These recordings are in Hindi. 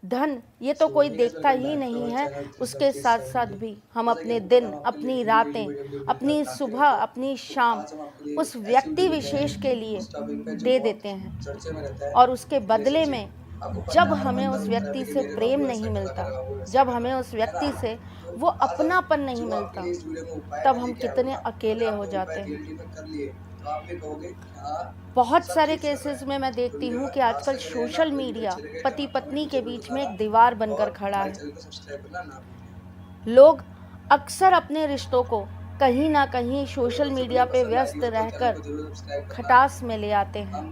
धन ये तो कोई देखता ही नहीं है, उसके साथ साथ भी हम अपने दिन, अपनी रातें, अपनी सुबह, अपनी शाम उस व्यक्ति विशेष के लिए दे देते हैं, और उसके बदले में जब हमें उस व्यक्ति से प्रेम नहीं मिलता, जब हमें उस व्यक्ति से वो अपनापन नहीं मिलता, तब हम कितने अकेले हो जाते हैं। बहुत सारे केसेस में मैं देखती हूँ कि आजकल सोशल मीडिया पति पत्नी के बीच में एक दीवार बनकर खड़ा है। लोग अक्सर अपने रिश्तों को कहीं ना कहीं सोशल मीडिया पे व्यस्त रहकर खटास में ले आते हैं,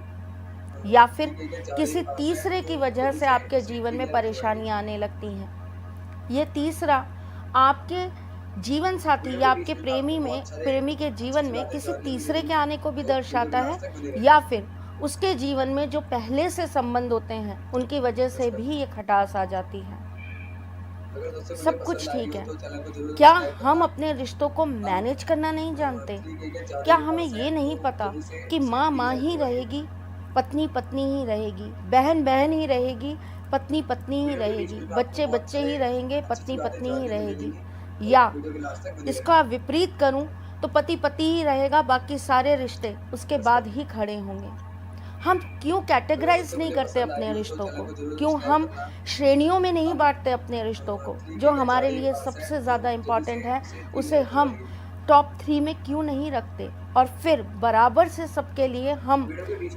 या फिर किसी तीसरे की वजह से आपके जीवन में परेशानियां आने लगती हैं। ये तीसरा आपके जीवन साथी या आपके प्रेमी के जीवन में किसी तीसरे के आने को भी दर्शाता है, या फिर उसके जीवन में जो पहले से संबंध होते हैं उनकी वजह से भी ये खटास आ जाती है। सब कुछ ठीक है, क्या हम अपने रिश्तों को मैनेज करना नहीं जानते? क्या हमें ये नहीं पता कि माँ माँ ही रहेगी, पत्नी पत्नी ही रहेगी, बहन बहन ही रहेगी, पत्नी पत्नी ही रहेगी, बच्चे बच्चे ही रहेंगे, पत्नी पत्नी ही रहेगी? या इसका विपरीत करूं तो पति पति ही रहेगा, बाकी सारे रिश्ते उसके बाद ही खड़े होंगे। हम क्यों कैटेगराइज नहीं करते अपने रिश्तों को? क्यों हम श्रेणियों में नहीं बांटते अपने रिश्तों को? जो हमारे लिए सबसे ज़्यादा इम्पॉर्टेंट है उसे हम टॉप 3 में क्यों नहीं रखते? और फिर बराबर से सबके लिए हम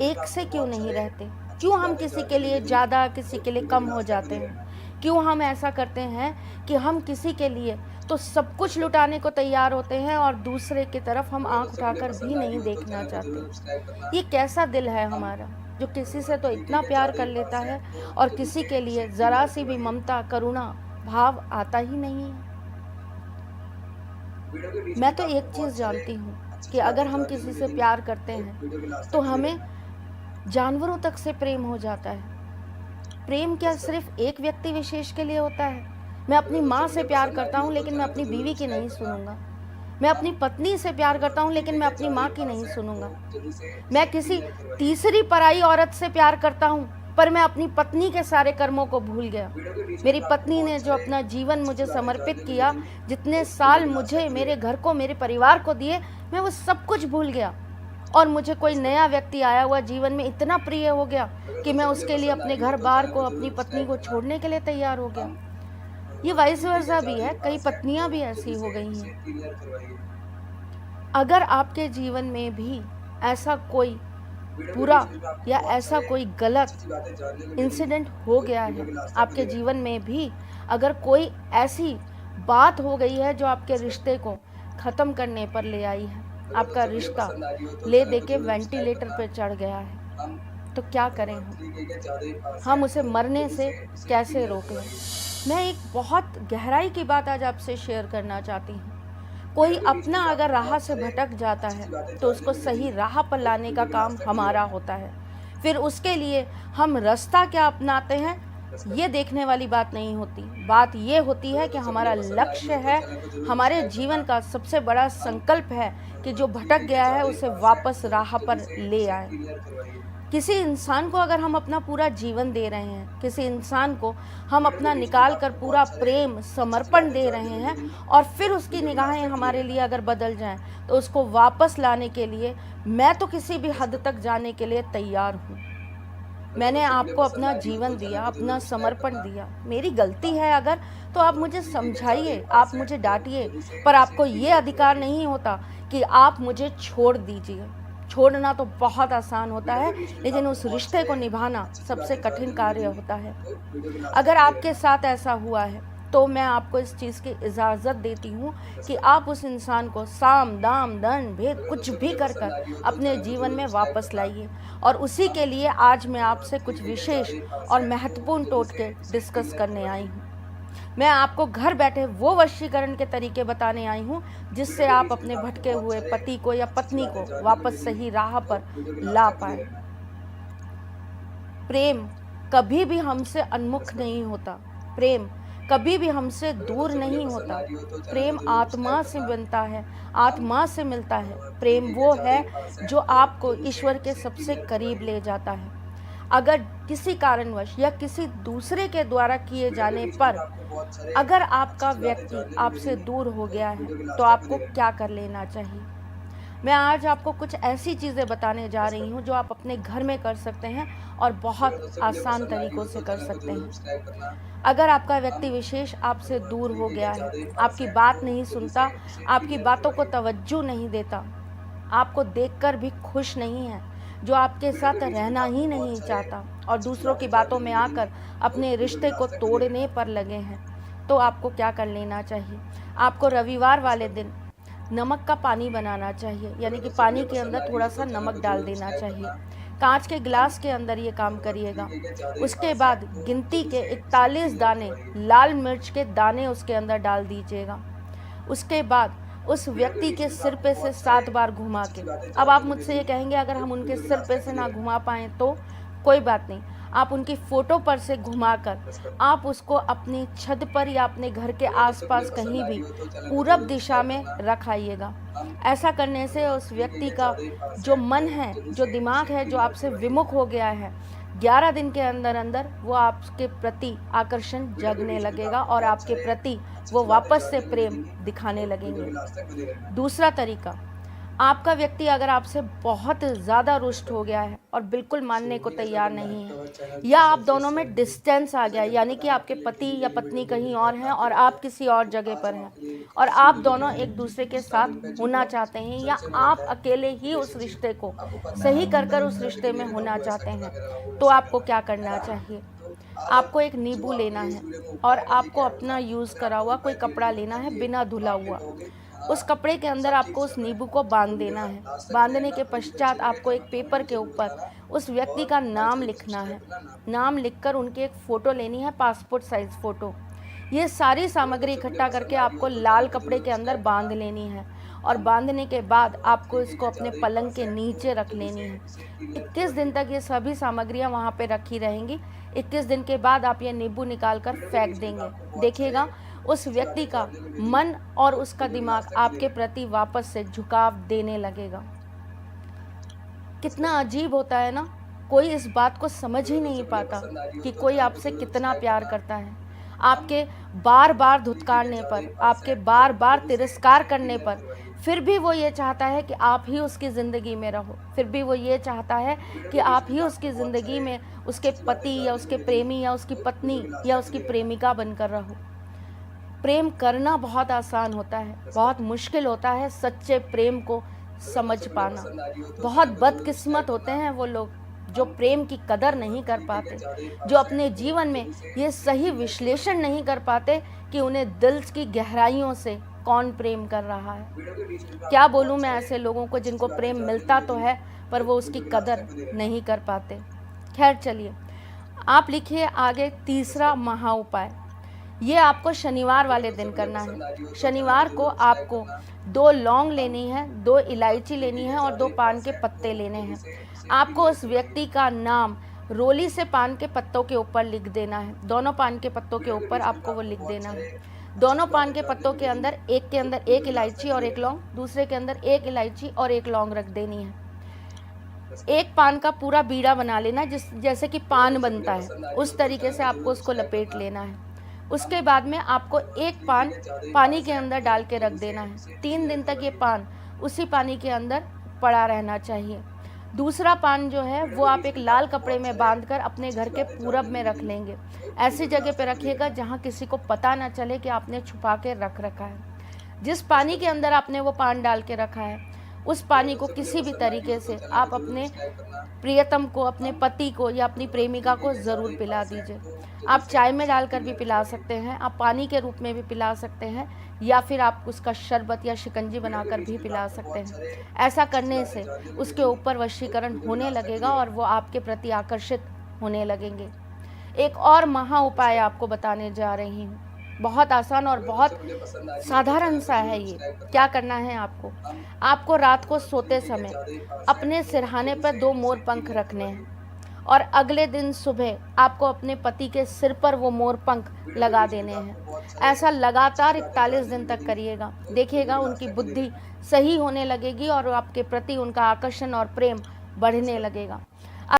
एक से क्यों नहीं रहते? क्यों हम किसी के लिए ज़्यादा, किसी के लिए कम हो जाते हैं? क्यों हम ऐसा करते हैं कि हम किसी के लिए तो सब कुछ लुटाने को तैयार होते हैं और दूसरे की तरफ हम आंख उठाकर भी नहीं देखना चाहते? ये कैसा दिल है हमारा जो किसी से तो इतना प्यार कर लेता है और किसी के लिए ज़रा सी भी ममता, करुणा भाव आता ही नहीं है। मैं तो एक चीज़ जानती हूँ कि अगर हम किसी से प्यार करते हैं तो हमें जानवरों तक से प्रेम हो जाता है। प्रेम क्या सिर्फ एक व्यक्ति विशेष के लिए होता है? मैं अपनी माँ से प्यार करता हूँ लेकिन मैं अपनी बीवी की नहीं सुनूंगा। मैं अपनी पत्नी से प्यार करता हूँ लेकिन मैं अपनी माँ की नहीं सुनूंगा। मैं किसी तीसरी पराई औरत से प्यार करता हूँ पर मैं अपनी पत्नी के सारे कर्मों को भूल गया। मेरी पत्नी ने जो अपना जीवन मुझे समर्पित किया, जितने साल मुझे, मेरे घर को, मेरे परिवार को दिए, मैं वो सब कुछ भूल गया। और मुझे कोई नया व्यक्ति आया हुआ जीवन में इतना प्रिय हो गया कि मैं उसके लिए अपने घर बार को, अपनी पत्नी को छोड़ने के लिए तैयार हो गया। ये वाइस वर्सा भी है, कई पत्नियां भी ऐसी हो गई हैं। अगर आपके जीवन में भी ऐसा कोई बुरा या ऐसा कोई गलत इंसिडेंट हो गया है, आपके जीवन में भी अगर कोई ऐसी बात हो गई है जो आपके रिश्ते को ख़त्म करने पर ले आई है, आपका रिश्ता ले दे के वेंटिलेटर पे चढ़ गया है, तो क्या करें हम उसे मरने से कैसे रोक लें? मैं एक बहुत गहराई की बात आज आपसे शेयर करना चाहती हूँ। कोई अपना अगर राह से भटक जाता है तो उसको सही राह पर लाने का काम हमारा होता है। फिर उसके लिए हम रास्ता क्या अपनाते हैं ये देखने वाली बात नहीं होती। बात ये होती है कि हमारा लक्ष्य है, हमारे जीवन का सबसे बड़ा संकल्प है कि जो भटक गया है उसे वापस राह पर ले आए। किसी इंसान को अगर हम अपना पूरा जीवन दे रहे हैं, किसी इंसान को हम अपना निकाल कर पूरा प्रेम, समर्पण दे रहे हैं और फिर उसकी निगाहें हमारे लिए अगर बदल जाएं, तो उसको वापस लाने के लिए मैं तो किसी भी हद तक जाने के लिए तैयार हूँ। मैंने आपको अपना जीवन दिया, अपना समर्पण दिया। मेरी गलती है अगर, तो आप मुझे समझाइए, आप मुझे डांटिए, पर आपको ये अधिकार नहीं होता कि आप मुझे छोड़ दीजिए। छोड़ना तो बहुत आसान होता है, लेकिन उस रिश्ते को निभाना सबसे कठिन कार्य होता है। अगर आपके साथ ऐसा हुआ है तो मैं आपको इस चीज़ की इजाज़त देती हूँ कि आप उस इंसान को साम दाम दंड भेद कुछ भी कर अपने जीवन में वापस लाइए। और उसी के लिए आज मैं आपसे कुछ विशेष और महत्वपूर्ण टोटके डिस्कस करने आई हूँ। मैं आपको घर बैठे वो वशीकरण के तरीके बताने आई हूँ जिससे आप अपने भटके हुए पति को या पत्नी को वापस सही राह पर ला पाए। प्रेम कभी भी हमसे उन्मुख नहीं होता, प्रेम कभी भी हमसे दूर नहीं होता। प्रेम आत्मा से बनता है, आत्मा से मिलता है। प्रेम वो है जो आपको ईश्वर के सबसे करीब ले जाता है। अगर किसी कारणवश या किसी दूसरे के द्वारा किए जाने पर अगर आपका व्यक्ति आपसे दूर हो गया है तो आपको क्या कर लेना चाहिए। मैं आज आपको कुछ ऐसी चीज़ें बताने जा रही हूँ जो आप अपने घर में कर सकते हैं और बहुत आसान तरीक़ों से कर सकते हैं। अगर आपका व्यक्ति विशेष आपसे दूर हो गया है, आपकी बात नहीं सुनता, आपकी बातों को तवज्जो नहीं देता, आपको देखकर भी खुश नहीं है, जो आपके साथ रहना ही नहीं चाहता और दूसरों की बातों में आकर अपने रिश्ते को तोड़ने पर लगे हैं, तो आपको क्या कर लेना चाहिए। आपको रविवार वाले दिन नमक का पानी बनाना चाहिए, यानी कि पानी के अंदर थोड़ा सा नमक डाल देना चाहिए। कांच के गिलास के अंदर ये काम करिएगा। उसके बाद गिनती के 41 दाने लाल मिर्च के दाने उसके अंदर डाल दीजिएगा। उसके बाद उस व्यक्ति के सिर पे से 7 बार घुमा के, अब आप मुझसे ये कहेंगे अगर हम उनके सिर पे से ना घुमा पाएँ तो कोई बात नहीं, आप उनकी फ़ोटो पर से घुमाकर आप उसको अपनी छत पर या अपने घर के आसपास कहीं भी पूरब दिशा में रख आइएगा। ऐसा करने से उस व्यक्ति का जो मन है, जो दिमाग है, जो आपसे विमुख हो गया है, 11 दिन के अंदर अंदर वो आपके प्रति आकर्षण जगने लगेगा और आपके प्रति वो वापस से प्रेम दिखाने लगेंगे। दूसरा तरीका, आपका व्यक्ति अगर आपसे बहुत ज़्यादा रुष्ट हो गया है और बिल्कुल मानने को तैयार नहीं है, या आप दोनों में डिस्टेंस आ गया है, यानी कि आपके पति या पत्नी कहीं और हैं और आप किसी और जगह पर हैं और आप दोनों एक दूसरे के साथ होना चाहते हैं, या आप अकेले ही उस रिश्ते को सही कर उस रिश्ते में होना चाहते हैं, तो आपको क्या करना चाहिए। आपको एक नींबू लेना है और आपको अपना यूज़ करा हुआ कोई कपड़ा लेना है बिना धुला हुआ। उस कपड़े के अंदर आपको उस नींबू को बांध देना है। बांधने के पश्चात आपको एक पेपर के ऊपर उस व्यक्ति का नाम लिखना है। नाम लिखकर उनकी एक फ़ोटो लेनी है, पासपोर्ट साइज़ फ़ोटो। ये सारी सामग्री इकट्ठा करके आपको लाल कपड़े के अंदर बांध लेनी है और बांधने के बाद आपको इसको अपने पलंग के नीचे रख लेनी है। 21 दिन तक ये सभी सामग्रियाँ वहाँ पे रखी रहेंगी। 21 दिन के बाद आप ये नींबू निकाल कर फेंक देंगे। देखिएगा उस व्यक्ति का मन और उसका दिमाग आपके प्रति वापस से झुकाव देने लगेगा। कितना अजीब होता है ना, कोई इस बात को समझ ही नहीं पाता कि कोई आपसे कितना प्यार करता है। आपके बार बार धुतकारने पर, आपके बार बार तिरस्कार करने पर, फिर भी वो ये चाहता है कि आप ही उसकी ज़िंदगी में रहो। फिर भी वो ये चाहता है कि आप ही उसकी ज़िंदगी में उसके पति या उसके प्रेमी या उसकी पत्नी या उसकी प्रेमिका बनकर रहो। प्रेम करना बहुत आसान होता है, बहुत मुश्किल होता है सच्चे प्रेम को समझ पाना। बहुत बदकिस्मत होते हैं वो लोग जो प्रेम की कदर नहीं कर पाते, जो अपने जीवन में ये सही विश्लेषण नहीं कर पाते कि उन्हें दिल की गहराइयों से कौन प्रेम कर रहा है। क्या बोलूँ मैं ऐसे लोगों को जिनको प्रेम मिलता तो है पर वो उसकी कदर नहीं कर पाते। खैर चलिए, आप लिखिए आगे तीसरा महा उपाय। ये आपको शनिवार वाले दिन करना है। शनिवार को आपको 2 लौंग लेनी है, 2 इलायची लेनी है और 2 पान के पत्ते लेने हैं। आपको उस व्यक्ति का नाम रोली से पान के पत्तों के ऊपर लिख देना है। दोनों पान के पत्तों के ऊपर आपको वो लिख देना है। दोनों पान के पत्तों के अंदर एक के अंदर 1 इलायची और 1 लौंग, दूसरे के अंदर 1 इलायची और 1 लौंग रख देनी है। एक पान का पूरा बीड़ा बना लेना, जैसे कि पान बनता है उस तरीके से आपको उसको लपेट लेना है। उसके बाद में आपको एक पान पानी के अंदर डाल के रख देना है। 3 दिन तक ये पान उसी पानी के अंदर पड़ा रहना चाहिए। दूसरा पान जो है वो आप एक लाल कपड़े में बांधकर अपने घर के पूरब में रख लेंगे। ऐसी जगह पे रखिएगा जहाँ किसी को पता ना चले कि आपने छुपा के रख रखा है। जिस पानी के अंदर आपने वो पान डाल के रखा है उस पानी को किसी भी तरीके से आप अपने प्रियतम को, अपने पति को या अपनी प्रेमिका को ज़रूर पिला दीजिए। आप चाय में डालकर भी पिला सकते हैं, आप पानी के रूप में भी पिला सकते हैं, या फिर आप उसका शरबत या शिकंजी बनाकर भी पिला सकते हैं। ऐसा करने से उसके ऊपर वशीकरण होने लगेगा और वो आपके प्रति आकर्षित होने लगेंगे। एक और महा उपाय आपको बताने जा रही हूँ, बहुत आसान और बहुत साधारण सा है ये। क्या करना है आपको रात को सोते समय अपने सिरहाने पर 2 मोर पंख रखने हैं और अगले दिन सुबह आपको अपने पति के सिर पर वो मोर पंख लगा देने हैं। ऐसा लगातार 41 दिन तक करिएगा। देखिएगा उनकी बुद्धि सही होने लगेगी और आपके प्रति उनका आकर्षण और प्रेम बढ़ने लगेगा।